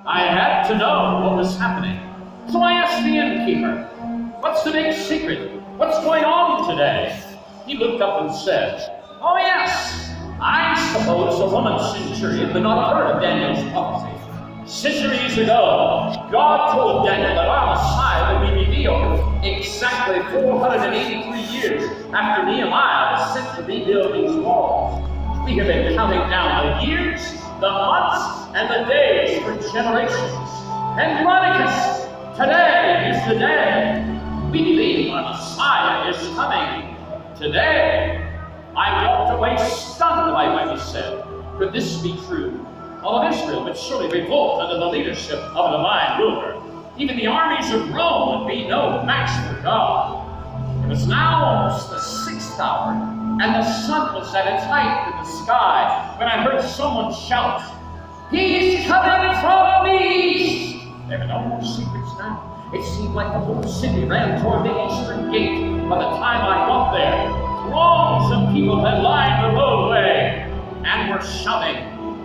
I had to know what was happening. So I asked the innkeeper, "What's the big secret? What's going on today?" He looked up and said, "Oh yes, I suppose the Roman centurion would not have heard of Daniel's prophecy. Centuries ago, God told Daniel that our Messiah would be revealed exactly 483 years after Nehemiah was sent to rebuild these walls. We have been counting down the years, the months, and the days for generations. And Leviticus, today is the day. We believe our Messiah is coming today." I walked away stunned by what he said. Could this be true? All of Israel would surely revolt under the leadership of a divine ruler. Even the armies of Rome would be no match for God. It was now almost the 6th hour, and the sun was at its height in the sky when I heard someone shout, "He's coming from the east!" There were no more secrets now. It seemed like the whole city ran toward the eastern gate. By the time I got there, throngs of people had lined the roadway and were shouting,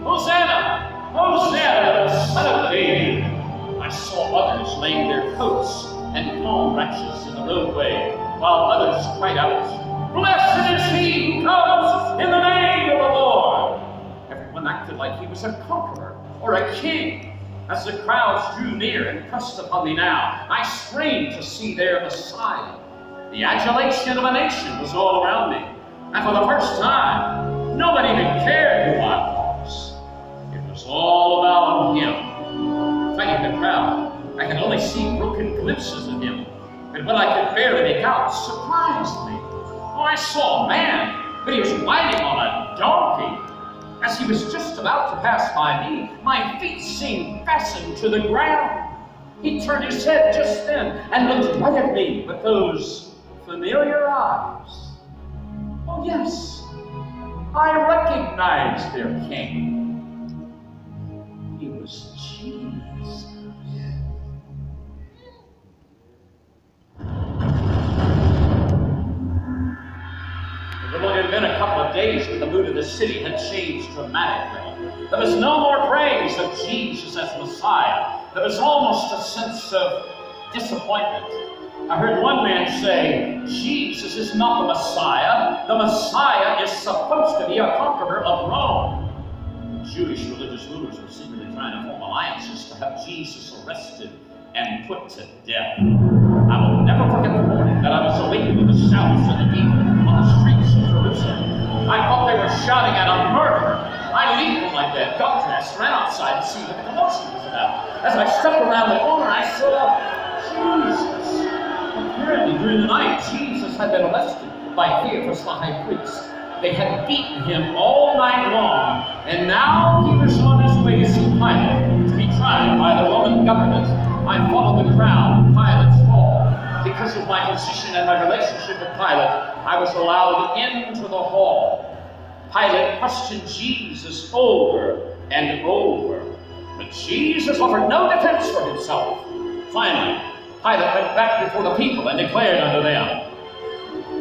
"Hosanna! Hosanna, the Son of David!" I saw others laying their coats and palm branches in the roadway, while others cried out, "Blessed is he who comes in the name of the Lord!" Everyone acted like he was a conqueror or a king. As the crowds drew near and pressed upon me now, I strained to see their Messiah. The adulation of a nation was all around me, and for the first time, nobody even cared who I was. It was all about him. Fighting the crowd, I could only see broken glimpses of him, but what I could barely make out surprised me. Oh, I saw a man, but he was riding on a donkey. As he was just about to pass by me, my feet seemed fastened to the ground. He turned his head just then and looked right at me with those familiar eyes. Oh yes, I recognized their king. He was Jesus. It had only been a couple of days, but the mood of the city had changed dramatically. There was no more praise of Jesus as Messiah. There was almost a sense of disappointment. I heard one man say, "Jesus is not the Messiah. The Messiah is supposed to be a conqueror of Rome." Jewish religious rulers were secretly trying to form alliances to have Jesus arrested and put to death. I will never forget the morning that I was awakened with the shouts of the people on the streets of Jerusalem. I thought they were shouting at a murderer. I leaped from my bed, got dressed, ran outside to see what the commotion was about. As I stepped around the corner, I saw Jesus. Apparently, during the night, Jesus had been arrested by Caiaphas the high priest. They had beaten him all night long, and now he was on his way to see Pilate to be tried by the Roman government. I followed the crowd in Pilate's hall. Because of my position and my relationship with Pilate, I was allowed into the hall. Pilate questioned Jesus over and over, but Jesus offered no defense for himself. Finally, Pilate went back before the people and declared unto them,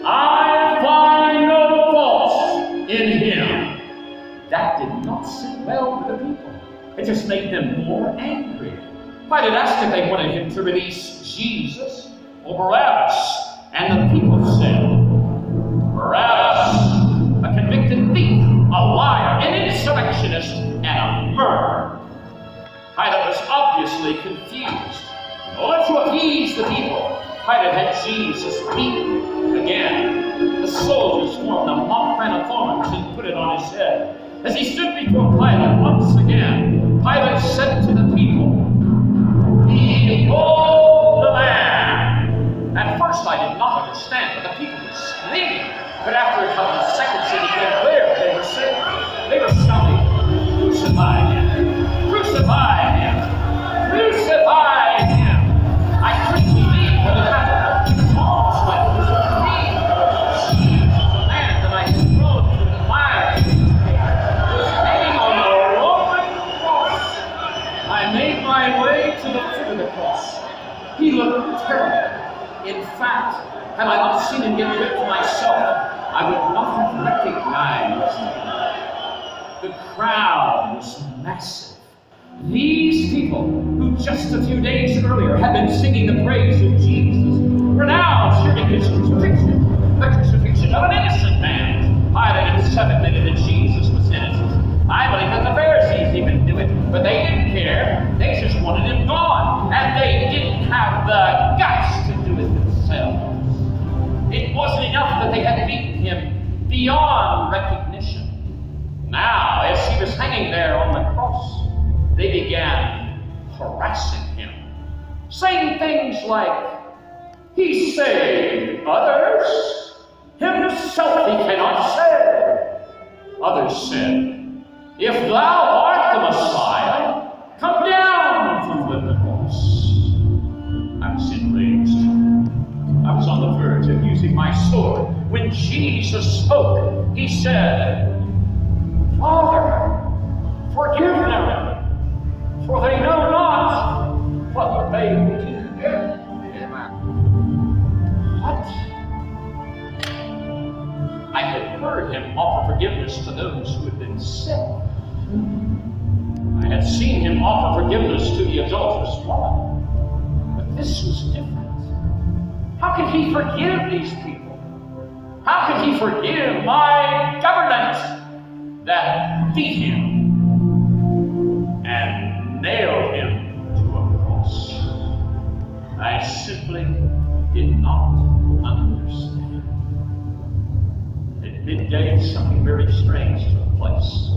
"I find no fault in him." That did not sit well with the people. It just made them more angry. Pilate asked if they wanted him to release Jesus or Barabbas, and the people said, "Barabbas, a convicted thief, a liar, an insurrectionist, and a murderer." Pilate was obviously confused. In order to appease the people, Pilate had Jesus beaten again. The soldiers formed a mock crown of thorns and put it on his head. As he stood before Pilate once again, Pilate said to the people, "Behold the man!" At first I did not understand what the people were screaming, but after a couple of seconds it became clear what they were saying. They were shouting, "Crucify him! Crucify him! Crucify him!" I couldn't believe what had happened. It was almost like it was a dream. Jesus, the man that I had thrown into the fire, was hanging on a Roman cross. I made my way to the foot of the cross. He looked terrible. In fact, had I not seen him get whipped myself, I would not have recognized him. The crowd was massive. These people, who just a few days earlier had been singing the praise of Jesus, were now cheering his crucifixion, the crucifixion of an innocent man. Pilate himself admitted that Jesus was innocent. I believe that the Pharisees even knew it, but they didn't care. They just wanted him gone, and they didn't have the guts to do it themselves. It wasn't enough that they had beaten him beyond recognition. Now, as he was hanging there on the cross, they began harassing him, saying things like, "He saved others, himself he cannot save." Others said, "If thou art the Messiah, come down from the cross." I was enraged. I was on the verge of using my sword when Jesus spoke. He said, "Father, forgive them, for they know not what they do." What? I had heard him offer forgiveness to those who had been sick. I had seen him offer forgiveness to the adulterous woman. But this was different. How could he forgive these people? How could he forgive my government that beat him and nailed him to a cross? I simply did not understand. At midday, something very strange took place.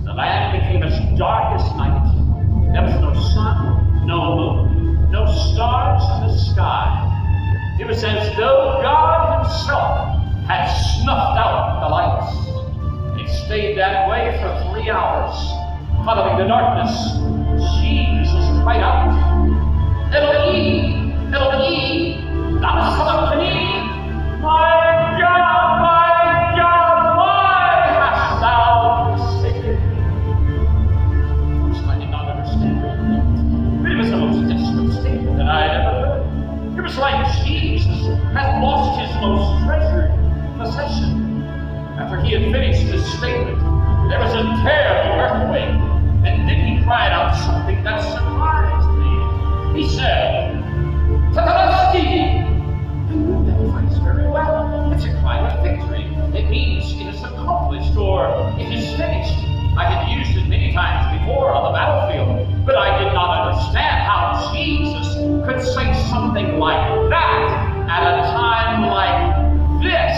The land became as dark as night. There was no sun, no moon, no stars in the sky. It was as though God himself had snuffed out the lights. It stayed that way for 3 hours. Following the darkness, Jesus cried out, "Eloi, Eloi, lama sabachthani?" My God, why hast thou forsaken me? First, I did not understand what it meant, but it was the most desperate statement that I had ever heard. It was like Jesus had lost his most treasured possession. After he had finished his statement, there was a terrible earthquake, and then he cried out something that surprised me. He said, "Tetelestai." I knew that phrase very well. It's a cry of victory. It means it is accomplished or it is finished. I had used it many times before on the battlefield, but I did not understand how Jesus could say something like that at a time like this.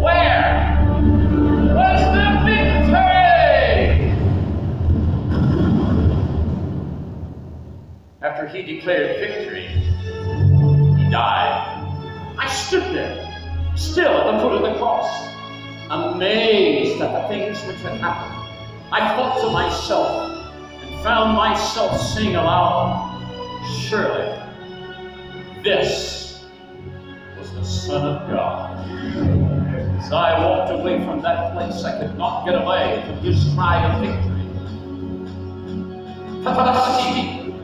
Where was the victory? After he declared victory, he died. I stood there, still at the foot of the cross, amazed at the things which had happened. I thought to myself and found myself saying aloud, "Surely this was the Son of God." As I walked away from that place, I could not get away from his cry of victory. "Tetelestai."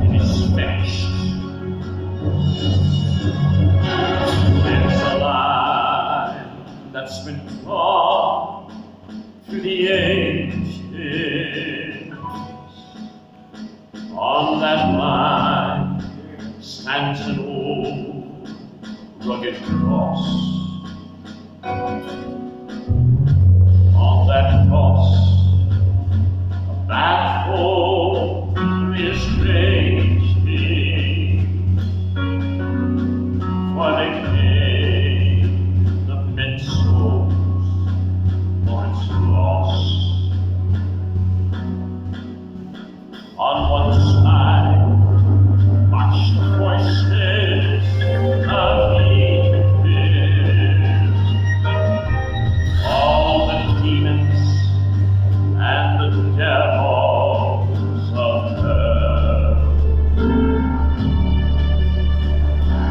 It is finished. There's a line that's been drawn through the ages. On that line stands an old rugged cross. On that cross, a battle is raging for the gain of men's souls, for its loss. On one side march the voices of evil fears, all the demons and the devils of hell.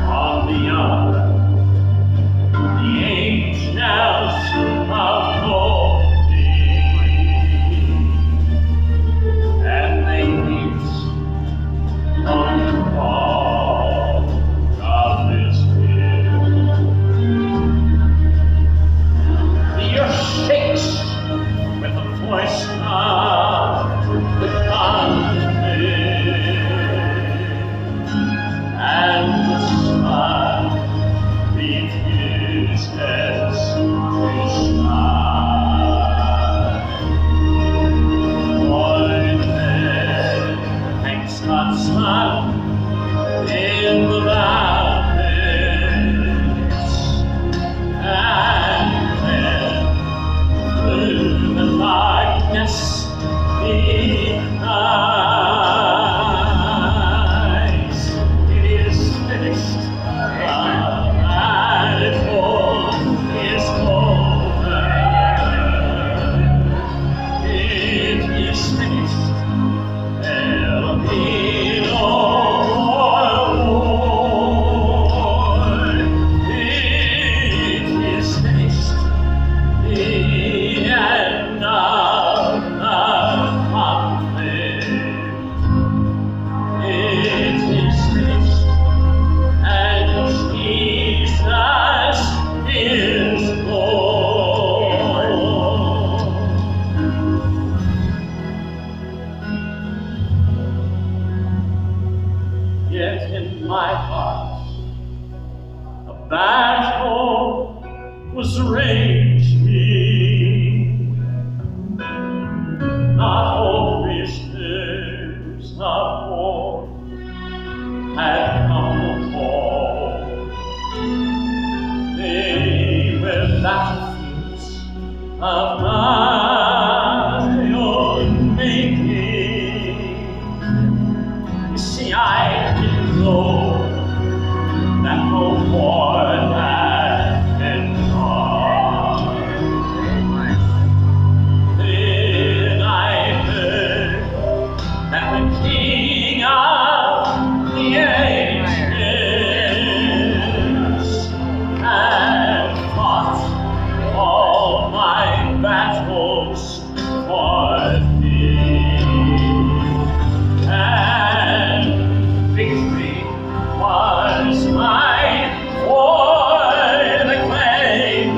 On the other, the angels of glory, and they meet yet in my heart a battle was raging. Not all prisoners of war had come home. They were battlefields of my own making. You see, I didn't know that no war had been won. Then I heard that the King of the Ages had fought all my battles for me, and victory was mine for the claiming.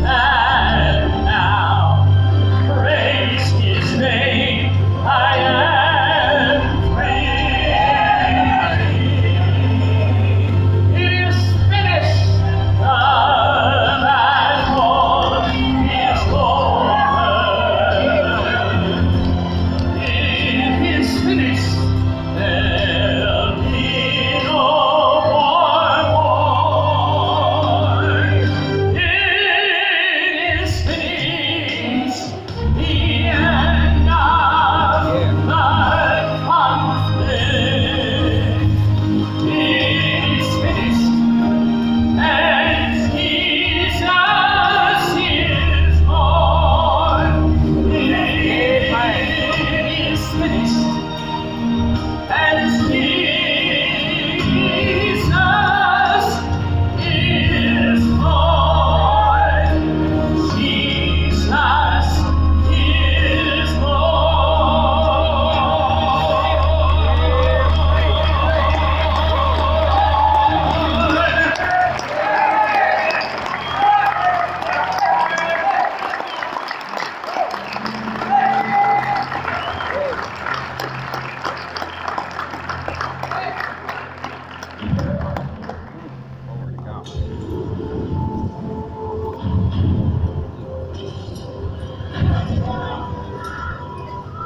And now, praise His name, I am free. It is finished. The battle is over. It is finished. There'll be no more war. It is finished. The end of the conflict. It is finished. And Jesus is Lord. It is finished. And Jesus is Lord. Jesus is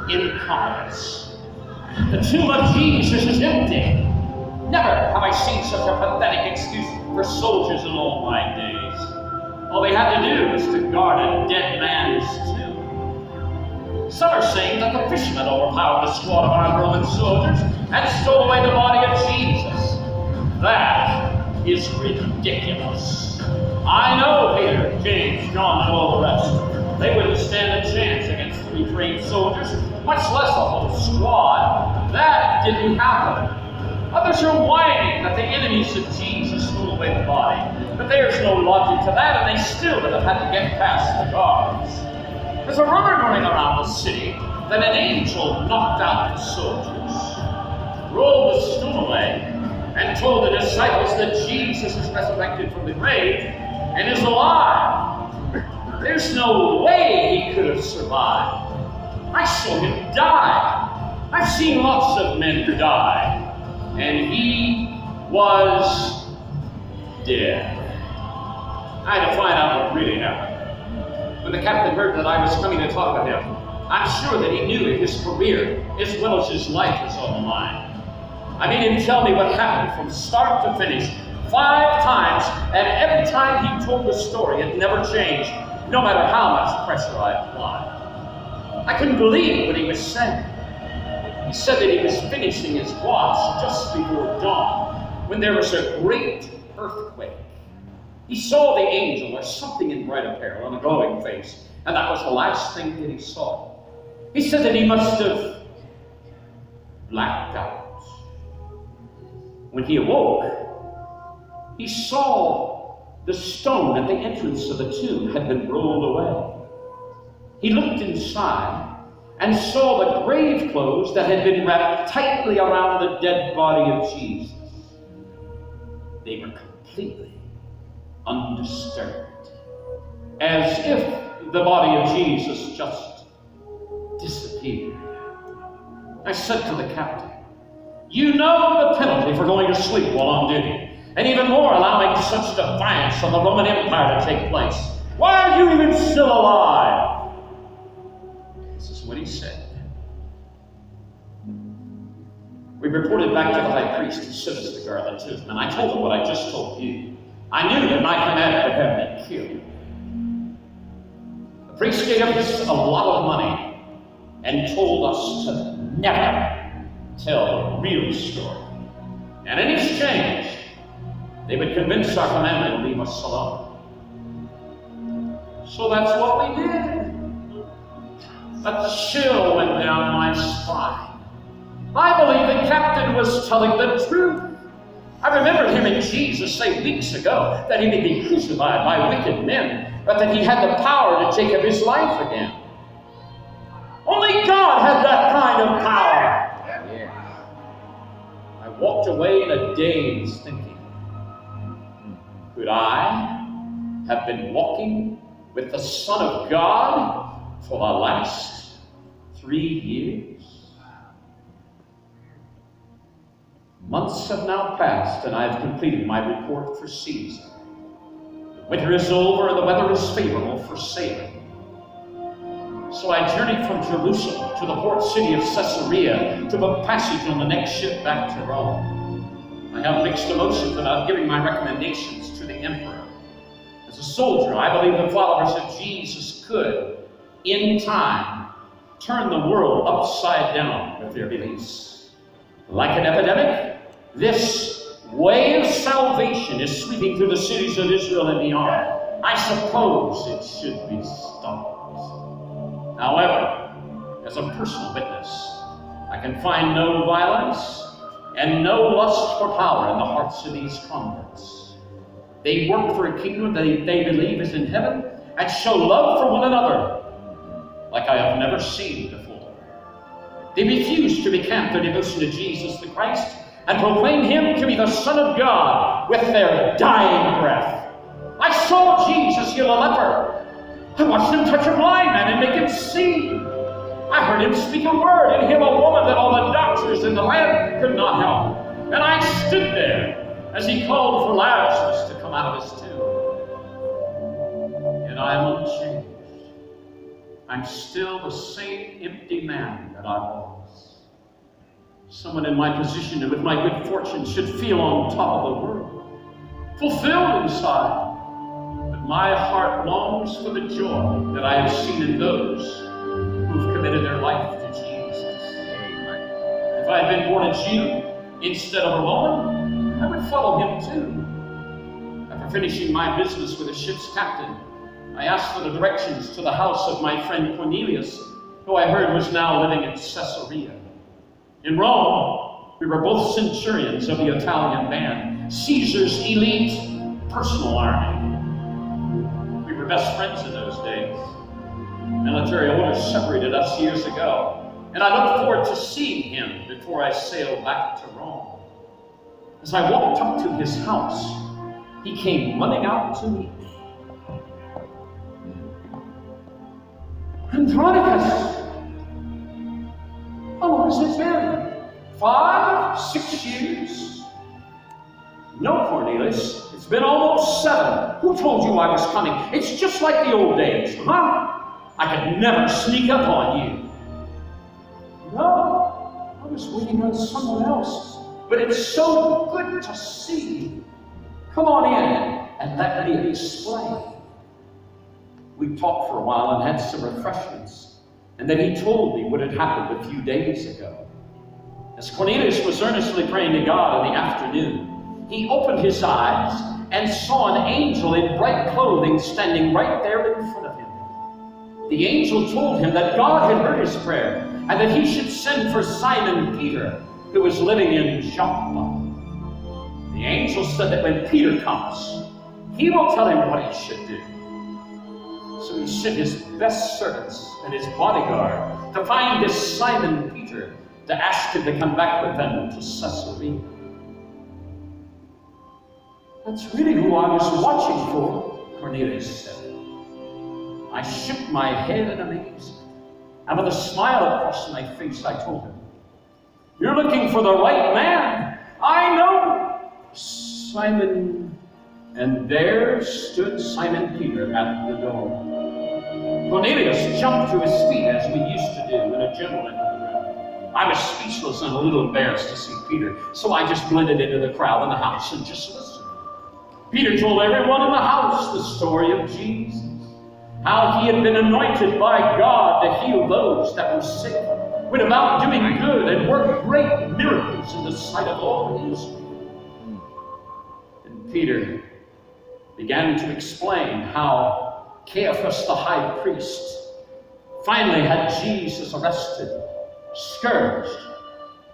Incompetence. The tomb of Jesus is empty. Never have I seen such a pathetic excuse for soldiers in all my days. All they had to do was to guard a dead man's tomb. Some are saying that the fishermen overpowered a squad of armed Roman soldiers and stole away the body of Jesus. That is ridiculous. I know Peter, James, John, and all the rest. They wouldn't stand a chance against 3 trained soldiers, much less a whole squad. That didn't happen. Others are whining that the enemies of Jesus stole away the body, but there's no logic to that, and they still would have had to get past the guards. There's a rumor going around the city that an angel knocked out the soldiers, rolled the stone away, and told the disciples that Jesus is resurrected from the grave and is alive. There's no way he could have survived. I saw him die. I've seen lots of men die, and he was dead. I had to find out what really happened. When the captain heard that I was coming to talk with him, I'm sure that he knew that his career, as well as his life, was on the line. I made him tell me what happened from start to finish 5 times, and every time he told the story, it never changed, no matter how much pressure I applied. I couldn't believe what he was saying. He said that he was finishing his watch just before dawn, when there was a great earthquake. He saw the angel, or something in bright apparel, on a glowing face, and that was the last thing that he saw. He said that he must have blacked out. When he awoke, he saw the stone at the entrance of the tomb had been rolled away. He looked inside and saw the grave clothes that had been wrapped tightly around the dead body of Jesus. They were completely undisturbed, as if the body of Jesus just disappeared. I said to the captain, You know the penalty for going to sleep while on duty, and even more allowing such defiance of the Roman Empire to take place. Why are you even still alive? This is what he said. We reported back to the high priest who sent us to guard the tomb, and I told him what I just told you. I knew that my command would have me killed. The priest gave us a lot of money and told us to never tell the real story. And in exchange, they would convince our commander to leave us alone. So that's what we did. A chill went down my spine. I believe the captain was telling the truth. I remembered him and Jesus say weeks ago that he may be crucified by wicked men, but that he had the power to take up his life again. Only God had that kind of power. Yeah. I walked away in a daze thinking, could I have been walking with the Son of God for the last 3 years? Months have now passed, and I have completed my report for season. The winter is over, and the weather is favorable for sailing. So I journeyed from Jerusalem to the port city of Caesarea to book passage on the next ship back to Rome. I have mixed emotions about giving my recommendations to the emperor. As a soldier, I believe the followers of Jesus could, in time, turn the world upside down with their beliefs. Like an epidemic, this way of salvation is sweeping through the cities of Israel and beyond. I suppose it should be stopped. However, as a personal witness, I can find no violence and no lust for power in the hearts of these converts. They work for a kingdom that they believe is in heaven and show love for one another like I have never seen before. They refuse to recant their devotion to Jesus the Christ and proclaim him to be the Son of God with their dying breath. I saw Jesus heal a leper. I watched him touch a blind man and make him see. I heard him speak a word and heal a woman that all the doctors in the land could not help. And I stood there as he called for Lazarus to come out of his tomb. Yet I am unchanged. I'm still the same empty man that I was. Someone in my position and with my good fortune should feel on top of the world, fulfilled inside. But my heart longs for the joy that I have seen in those who've committed their life to Jesus. If I had been born a Jew instead of a Roman, I would follow him too. After finishing my business with the ship's captain, I asked for the directions to the house of my friend Cornelius, who I heard was now living in Caesarea. In Rome, we were both centurions of the Italian band, Caesar's elite personal army. We were best friends in those days. Military orders separated us years ago, and I looked forward to seeing him before I sailed back to Rome. As I walked up to his house, he came running out to meet me. Andronicus! How long has it been? 5, 6 years? No, Cornelius. It's been almost 7. Who told you I was coming? It's just like the old days, huh? I could never sneak up on you. No, I was waiting on someone else. But it's so good to see you. Come on in and let me explain. We talked for a while and had some refreshments, and then he told me what had happened a few days ago. As Cornelius was earnestly praying to God in the afternoon, he opened his eyes and saw an angel in bright clothing standing right there in front of him. The angel told him that God had heard his prayer and that he should send for Simon Peter, who was living in Joppa. The angel said that when Peter comes, he will tell him what he should do. So he sent his best servants and his bodyguard to find this Simon Peter to ask him to come back with them to Caesarea. That's really who I was watching for, Cornelius said. I shook my head in amazement, and with a smile across my face, I told him, You're looking for the right man. I know, Simon. And there stood Simon Peter at the door. Cornelius jumped to his feet as we used to do when a gentleman entered the room. I was speechless and a little embarrassed to see Peter, so I just blended into the crowd in the house and just listened. Peter told everyone in the house the story of Jesus, how he had been anointed by God to heal those that were sick, went about doing good and worked great miracles in the sight of all Israel. And Peter began to explain how Caiaphas the high priest finally had Jesus arrested, scourged,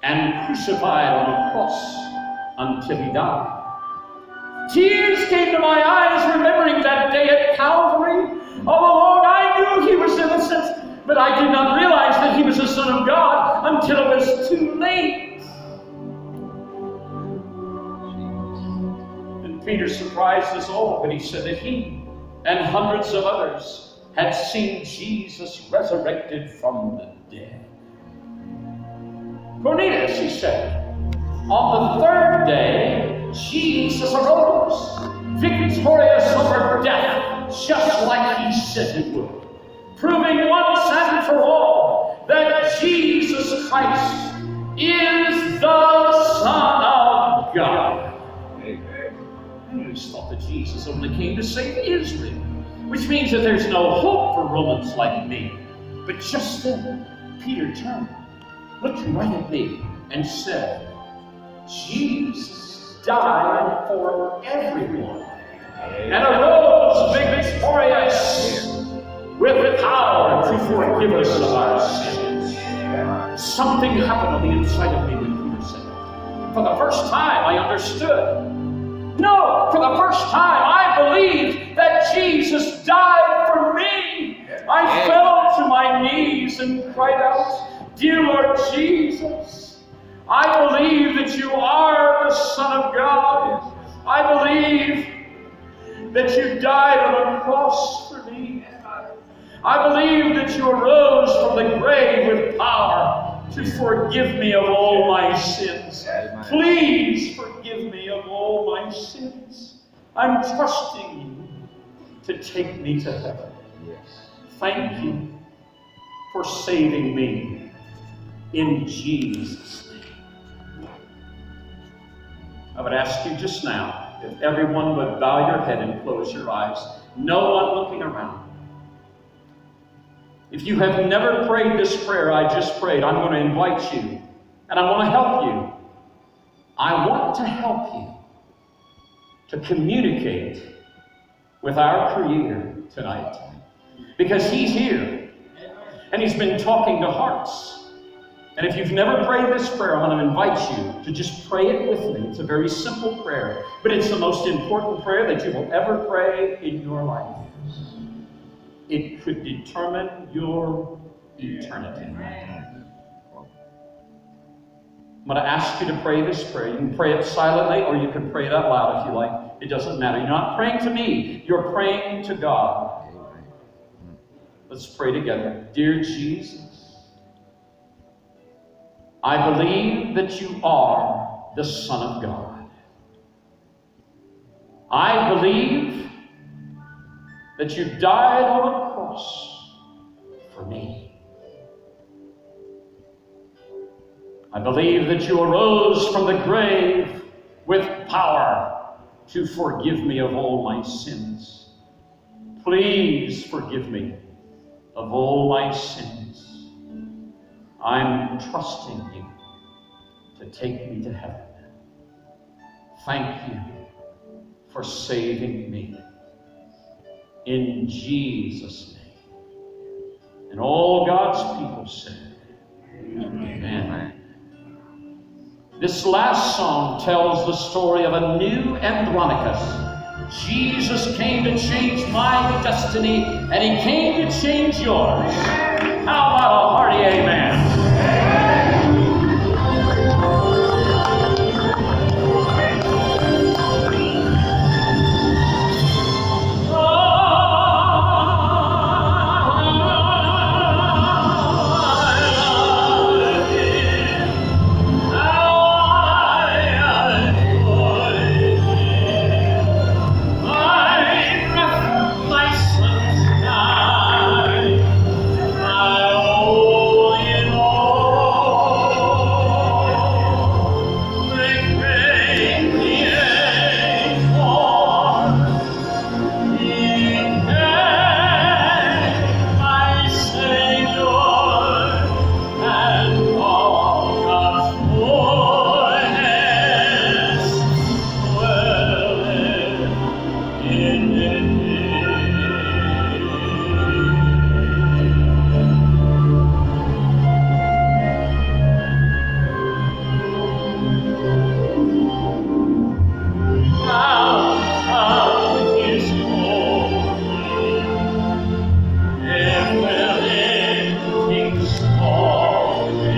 and crucified on a cross until he died. Tears came to my eyes remembering that day at Calvary. All along I knew he was innocent, but I did not realize that he was the Son of God until it was too late. And Peter surprised us all when he said that he and hundreds of others had seen Jesus resurrected from the dead. Cornelius, he said, on the third day, Jesus arose, victorious over death, just like he said he would, proving once and for all that Jesus Christ is the Son of God. I always thought that Jesus only came to save Israel, which means that there's no hope for Romans like me. But just then, Peter turned, looked right at me, and said, Jesus died for everyone and arose victorious with power to forgive us of our sins. Something happened on the inside of me when Peter said it. For the first time, I understood. No, for the first time, I believed that Jesus died for me. I fell to my knees and cried out, "Dear Lord Jesus, I believe that you are the Son of God. I believe that you died on a cross for me. I believe that you arose from the grave with power to forgive me of all my sins. Please forgive me of all my sins. I'm trusting you to take me to heaven. Thank you for saving me in Jesus' name." I would ask you just now, if everyone would bow your head and close your eyes, no one looking around. If you have never prayed this prayer I just prayed, I'm going to invite you, and I want to help you. I want to help you to communicate with our Creator tonight, because He's here, and He's been talking to hearts. And if you've never prayed this prayer, I'm going to invite you to just pray it with me. It's a very simple prayer, but it's the most important prayer that you will ever pray in your life. It could determine your eternity. I'm going to ask you to pray this prayer. You can pray it silently, or you can pray it out loud if you like. It doesn't matter. You're not praying to me. You're praying to God. Let's pray together. Dear Jesus, I believe that you are the Son of God. I believe that you died on a cross for me. I believe that you arose from the grave with power to forgive me of all my sins. Please forgive me of all my sins. I'm trusting you to take me to heaven. Thank you for saving me. In Jesus' name. And all God's people said, Amen. This last song tells the story of a new Andronicus. Jesus came to change my destiny, and He came to change yours. How about a hearty amen? calling.